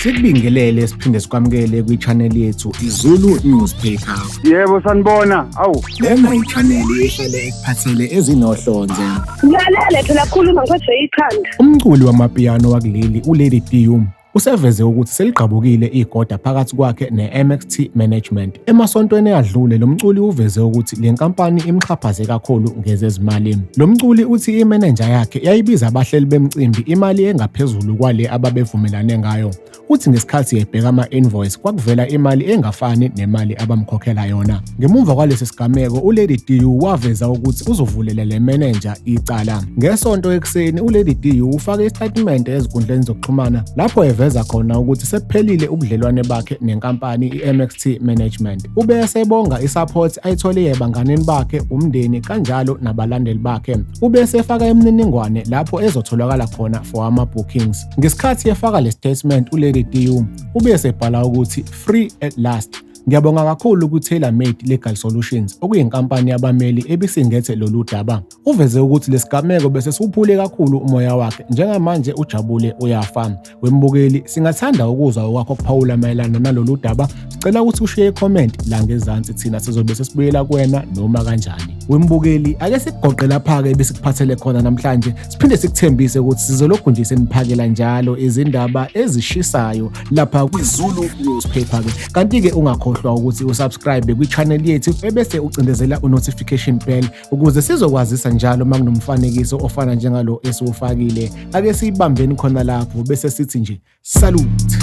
Sikubingelele siphinde sikwamukele kwi-channel yethu iZulu Newspaper. Yebo sanibona. Awu. Lena i-channel ehlele ekuphathele ezinohlonze. Ngiyalele phela khuluma ngiphathwe ikhanda. Umculi wamapiyano wakuleli uLady Dium useveze ukuthi seligqabukile igoda phakathi kwakhe ne-MXT Management. Emasontweni adlule lo mculi uveze ukuthi le nkampani imxhaphaze kakhulu ngezezimali. Lo mculi uthi imanager yakhe yayibiza abahleli bemcimbi imali engaphezulu kwale ababevumelane ngayo. Uthi ngesikhathi ebheka ama-invoice kwakuvela imali engafani nemali abamkhokhela yona. Ngemuva kwalesi sigameko uLady Dium waveza ukuthi uzovulela le manager icala. Ngesonto ekseni uLady Dium ufake istatement ezinkundleni zokuxhumana lapho eveza khona ukuthi sephelile ubudlelwane bakhe nenkampani iMXT Management. Ube esebonga isupport ayithole ebanganeni bakhe, umndeni kanjalo nabalandeli bakhe. Ube esefaka imininingwane lapho ezotholakala khona for ama-bookings. Ngesikhathi efaka le statement uLady Dium ube esebhala ukuthi free at last. Ngiyabonga kakhulu ku-Tailor-Made Legal Solutions okuyinkampani yabameli ebisingethe lolu daba. Uveze ukuthi lesigameko bese siwuphule kakhulu umoya wakhe njengamanje ujabule uyafa. Wembukeli, singathanda ukuzwa okwakho kuphawula mayelana nalolu daba. Sicela ukuthi ushiye i-comment la ngezansi, thina sizobe sesibuyela kuwena noma kanjani. Wembukeli, ake sikugoqe lapha-ke besikuphathele khona namhlanje. Siphinde sikuthembise ukuthi sizolokhu nje seniphakela njalo izindaba ezishisayo lapha kwiZulu Newspaper-ke. Kanti-ke ungakhohlwa ukuthi usubscribe kwi-channel yethu ebese ucindezela u-notification bell ukuze sizokwazisa njalo uma kunomfanekiso ofana njengalo esiwufakile. Ake siyibambeni khona lapho bese sithi nje salute.